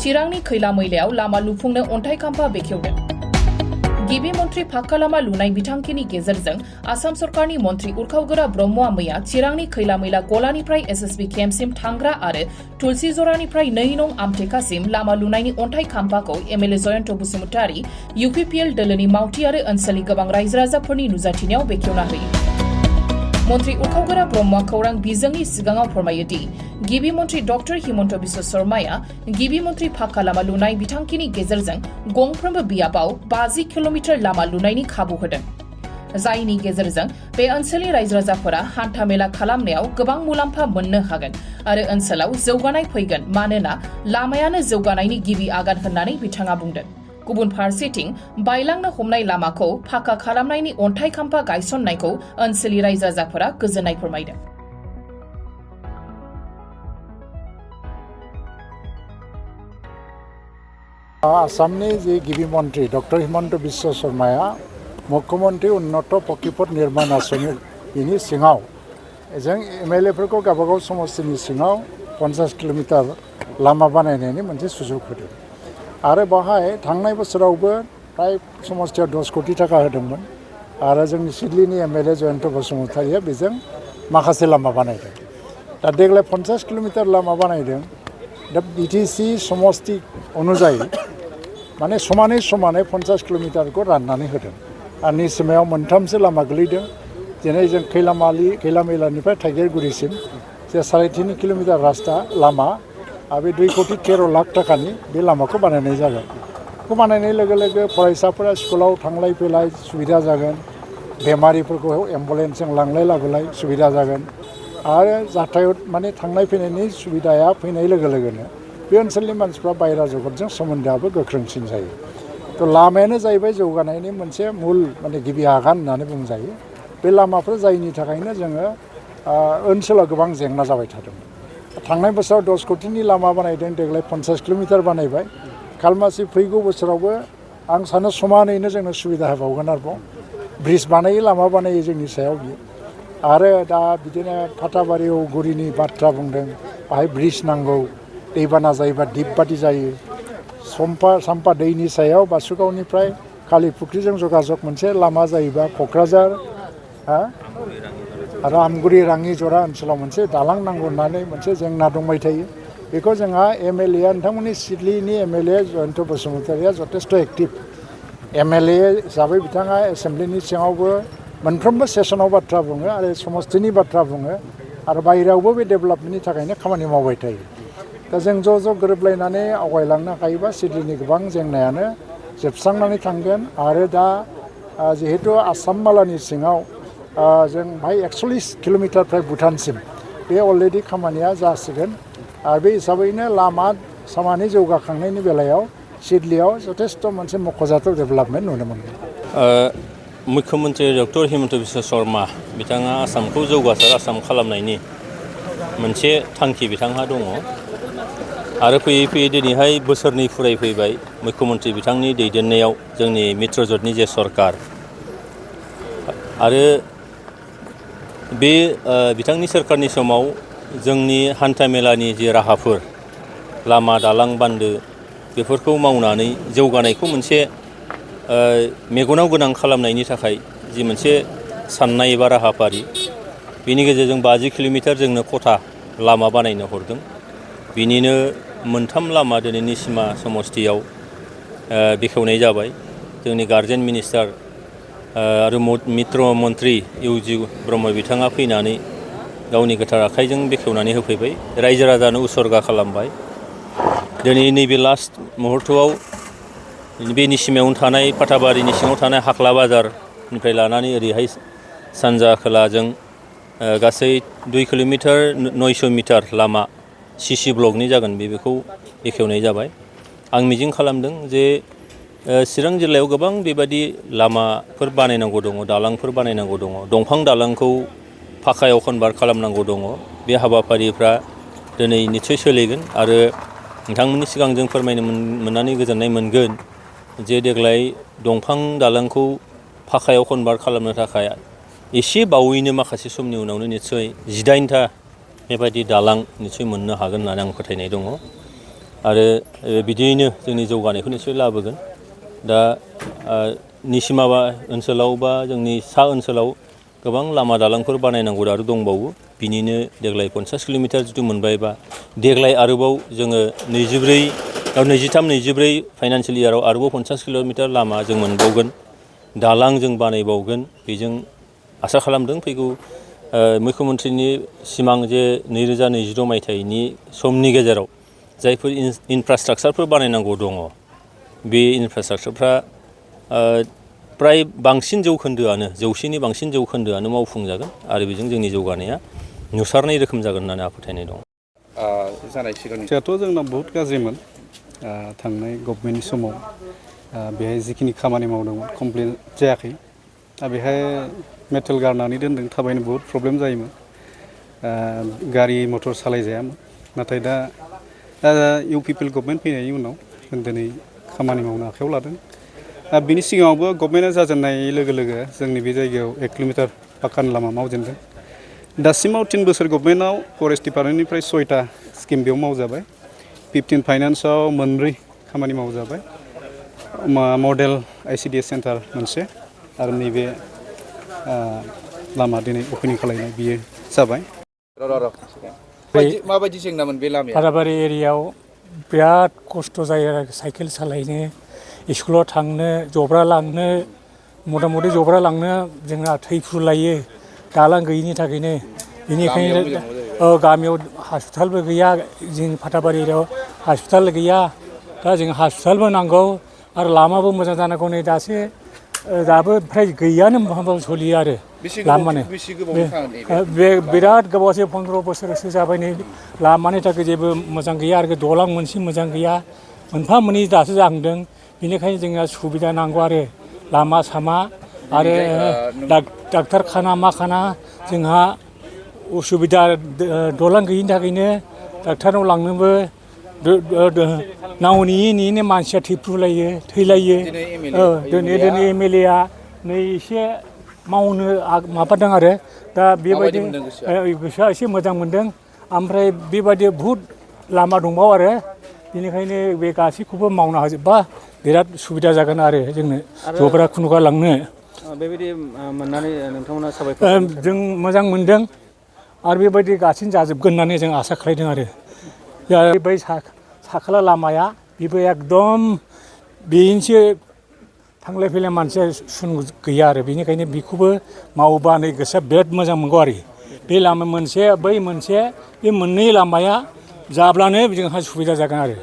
चिरांनि खैला मैलायाव लामा लुफुंनो अन्थाइ खाम्फा बेखेवदों। गिबि मन्थ्रि फाक्का लामा लुनाय बिथांखिनि गेजेरजों आसाम सरकारनि मन्थ्रि उरखावगोरा ब्रह्मआ मैया चिरांनि खैला मैला गलानिफ्राय एसएसबि केम्पसिम थांग्रा आरो तुलसी जरानिफ्राय 2 नं आमथेखासिम लामा लुनायनि अन्थाइ खाम्फाखौ एमएलए जयन्त बसुमतारी, इउपिपिएल दोलोनि मावथि आरो ओनसोलनि गोबां रायजो राजाफोरनि नुजाथिनायाव बेखेवना होयो। मन्थ्रि उरखावगोरा ब्रह्मआ खौरां बिजोंनि सिगाङाव फोरमायोदि गिबि मन्थ्रि डक्टर हिमन्त बिश्व शर्माया गिबि मन्थ्रि फाक्का लामा लुनाय बिथांखिनि गेजेरजों गंफ्रोमबो बियाबाव 50 किल'मिटार लामा लुनायनि खाबु होदों, जायनि गेजेरजों बे ओनसोलनि रायजो राजाफोरा हान्था मेला खालामनायाव गोबां मुलाम्फा मोननो हागोन आरो ओनसोलाव जौगानाय फैगोन, मानोना लामायानो जौगानायनि गिबि आगान होननानै बिथाङा बुंदों। गुबुन फारसेथिं बायलांनो हमनाय लामाखौ फाक्का खालामनायनि अन्थाइ खाम्फा गायसननायखौ ओनसोलनि रायजो राजाफोरा गोजोननाय फोरमायदों। आसामनि जे गिबि मन्थ्रि डक्टर हिमन्त बिश्व शर्माया मुख्यमन्त्रि उन्नत पकिपथ निर्माण आसनि बिनि सिङाव जों एमएलएफोरखौ गावबागाव समस्तिनि सिङाव 50 किल'मिटार लामा बानायनायनि मोनसे सुजुग होदों आरो बाहाय थांनाय बोसोरावबो प्राय समस्तियाव 10 कोटि थाखा होदोंमोन आरो जोंनि सिडलिनि एमएलए जयन्त बसुमतारीया बेजों माखासे लामा बानायदों। दा देग्लाय 50 किल'मिटार लामा बानायदों। दा बिटिसि समस्ति अनुजायै माने समानै 50 किल'मिटारखौ राननानै होदों आरो निसिमायाव 3 लामा गोलैदों। दिनै जों खैला मैलानिफ्राय थाइगेरगुरिसिम जे 3.5 किल'मिटार रास्ता लामा आरो बे 2 कोटि 13 लाख थाखानि बे लामाखौ बानायनाय जागोन। बेखौ बानायनाय लोगो लोगो फरायसाफोरा स्कुलाव थांलाय फैलाय सुबिदा जागोन, बेमारिफोरखौ एम्बुलेन्सजों लांलाय लाबोलाय सुबिदा जागोन आरो जाथायत माने थांनाय फैनायनि सुबिदाया फैनाय लोगो लोगोनो बे ओनसोलनि मानसिफ्रा बायह्रा जगतजों सोमोन्दोआबो गोख्रोंसिन जायो। थ' लामायानो जाहैबाय जौगानायनि मोनसे मुल माने गिबि आगान होननानै बुंजायो। बे लामाफोर जायनि थाखायनो जोङो ओनसोलाव गोबां जेंना जाबाय थादोंमोन। थांनाय बोसोराव 10 कोटिनि लामा बानायदों, देग्लाय 50 किल'मिटार बानायबाय। खालमासि फैगौ बोसोरावबो आं सानो समानैनो जोंनो सुबिदा होबावगोन आरोबाव। ब्रिज बानायो, लामा बानायो जोंनि सायाव बियो। आरो दा बिदिनो फाथाबारि औगुरिनि बाथ्रा बुंदों, बाहाय ब्रिज नांगौ, दैबाना जायोबा दिप बादि जायो। साम्फा दैनि सायाव बासुगावनिफ्राय कालिफुख्रिजों जगाजग मोनसे लामा जायोबा क'क्राझार आरो आमगुरि राङि जरा ओनसोलाव मोनसे दालां नांगौ होननानै मोनसे जेंना दंबाय थायो। बेखौ जोंहा एमएलए नोंथांमोननि सिडलिनि एमएलए जयन्त बसुमतारीया जथेस्थ' एक्टिभ एमएलए हिसाबै बिथाङा एसेम्ब्लिनि सिङावबो मोनफ्रोमबो सेसनाव बाथ्रा बुङो आरो समस्तिनि बाथ्रा बुङो आरो बायहेरायावबो बे डेभेलपमेन्टनि थाखायनो खामानि मावबाय थायो। दा जों ज' गोरोबलायनानै आवगायलांनो हायोबा सिडलिनि गोबां जेंनायानो जोबस्रांनानै थांगोन आरो दा जिहेतु आसाम मालानि सिङाव जों बाहाय 41 किल'मिटार फ्राय भुटानसिम बे अलरेडि खामानिया जासिगोन आरो बे हिसाबैनो लामा सामानि जौगाखांनायनि बेलायाव सिडलियाव जथेस्थ' मोनसे मख'जाथाव डेभेलपमेन्ट नुनो मोनगोन। मुख्यमन्त्रि डक्टर हिमन्त बिश्व शर्मा बिथाङा आसामखौ जौगासार आसाम खालामनायनि मोनसे थांखि बिथांहा दङ आरो फैयै फैयै दिनैहाय बोसोरनै फैबाय मुख्यमन्त्रि बिथांनि दैदेननायाव जोंनि मित्रजोटनि जे सरकार आरो बे बिथांनि सोरखारनि समाव जोंनि हान्था मेलानि जे राहाफोर लामा दालां बान्दो बेफोरखौ मावनानै जौगानायखौ मोनसे मेगनाव गोनां खालामनायनि थाखाय जि मोनसे साननाय एबा राहाफारि बेनि गेजेरजों 50 किल'मिटार जोंनो खथा लामा बानायनो हरदों। बिनिनो 3 लामा दिनैनि सिमा समस्तियाव बेखेवनाय जाबाय। जोंनि गार्जेन मिनिस्टार आरो मित्र मन्त्रि इउजि ब्रह्म बिथाङा फैनानै गावनि गोथार आखाइजों बेखेवनानै होफैबाय, रायजो राजानो उसर्गा खालामबाय। दिनै नैबे लास्ट मुहुर्तआव बेनि सिमायावनो थानाय फाथाबारिनि सिङाव थानाय हाख्ला बाजारनिफ्राय लानानै ओरैहाय सानजा खोलाजों गासै 2 किल'मिटार 900 मिटार लामा सिसि ब्लकनि जागोन बेखौ बेखेवनाय जाबाय। आं मिजिं खालामदों जे चिरां जिल्लायाव गोबां बेबादि लामाफोर बानायनांगौ दङ, दालांफोर बानायनांगौ दङ, दंफां दालांखौ फाखायाव कनभार्ट खालामनांगौ दङ। बे हाबाफारिफ्रा दिनै निस्सय सोलिगोन आरो नोंथांमोननि सिगां जों फोरमायनो मोननानै गोजोननाय मोनगोन जे देग्लाय दंफां दालांखौ फाखायाव कनभार्ट खालामनो थाखाय एसे बावैनो माखासे समनि उनावनो निस्सय 18टा बेबायदि दालां निस्सय मोननो हागोन होननानै आं फोथायनाय दङ। आरो बिदियैनो जोंनि जौगानायखौ निसय लाबोगोन। दा निसिमाबा ओनसोलाव बा जोंनि सा ओनसोलाव गोबां लामा दालांफोर बानायनांगौ आरो दंबावो। बिनिनो देग्लाय 50 किल'मिटार जिथु मोनबायबा देग्लाय आरोबाव जोङो 23-24 फाइनान्सियेल इयाराव आरोबाव 50 किल'मिटार लामा जों मोनबावगोन, दालां जों बानायबावगोन। बेजों आसा खालामदों फैगौ मुख्यमन्थ्रिनि सिमां जे 2026 मायथाइनि समनि गेजेराव जायफोर इनफ्रास्ट्राक्चारफोर बानायनांगौ दङ, बे इनफ्रास्ट्राक्चारफ्रा प्राय बांसिन जौखोन्दोआनो 100नि बांसिन जौखोन्दोआनो मावफुंजागोन आरो बेजों जोंनि जौगानाया नुसारनाय रोखोम जागोन होननानै आं फोथायनाय दं। सिगांथ' जोंना बहुत गाज्रिमोन। थांनाय गभर्नमेन्टनि समाव बेहाय जिखिनि खामानि मावदोंमोन कमप्लिट जायाखै। दा बेहाय मेटेल गारनानै दोनदों, थाबायनो बहुत प्रब्लेम जायोमोन, गारि मटर सालायजायामोन। नाथाय दा U P P L government फैनायनि उनाव जों दिनै खामानि मावनो आखायाव लादों। बिनि सिगाङावबो गभर्नमेन्टआ जाजेननाय लोगो लोगो जोंनि बे जायगायाव 1 किल'मिटार पाक्कानि लामा मावजेनदों। दासिमाव 3 बोसोर गभर्नमेन्टआव फरेस्ट डिपार्टमेन्टनिफ्राय 6टा स्किम बेयाव मावजाबाय। 15 फाइनान्सआव 2 खामानि मावजाबाय। मडेल ICDS सेन्टार मोनसे आरो नैबे लामा दिनै अपेनिं खालामनाय बियो जाबाय। माबायदि जेंनामोन बे लामाया? फाराबारि एरियायाव बिराद खस्थ' जायो आरो साइकेल सालायनो, स्कुलाव थांनो, जब्रा लांनो, मथा मथि जब्रा लांनो जोंहा थैफ्रुलायो दालां गैयिनि थाखायनो। बेनिखायनो गामियाव हस्पिटालबो गैया, जों फाथाबारि एरियायाव हस्पिटाल गैया। दा जों हस्पिटालबो नांगौ आरो लामाबो मोजां जानांगौ। नै दाबो फ्राय गैयानो सोलियो आरो लामानो। बे बिराद गोबावसै 15 बोसोरसो जाबाय। नै लामानि थाखाय जेबो मोजां गैया आरो दलां मोनसे मोजां गैया, मोनफा मोननै दासो जाहांदों। बेनिखायनो जोंहा सुबिदा नांगौ आरो लामा सामा आरो डाक्टारखाना मा खाना जोंहा उसुबिदा। दलां गैयिनि थाखायनो डाक्टारनाव लांनोबो नाव नेयै नेयैनो मानसिया थैलायो। दिनै MLA आ नै एसे मावनो माबादों आरो दा बेबायदि गोसोआ एसे मोजां मोनदों। ओमफ्राय बेबायदि बहुद लामा दंबावो आरो बेनिखायनो बे गासैखौबो मावना होजोबबा बिराद सुबिदा जागोन आरो जोंनो जब्रा खुनुगा लांनो। बेबायदि मोननानै नोंथांमोना साबायखर। जों मोजां मोनदों आरो बेबायदि गासिनो जाजोबगोन होननानै जों आसा खालामदों आरो। बै साखाला लामाया बेबो एकदम बेनोसो थांलाय फैलाय मानसिया गैया आरो बेनिखायनो बेखौबो मावोबा नै गोसोआ बिराद मोजां मोनगौ आरो। बे लामा मोनसे बै मोनसे बे मोननै लामाया जाब्लानो जोंहा सुबिदा जागोन आरो।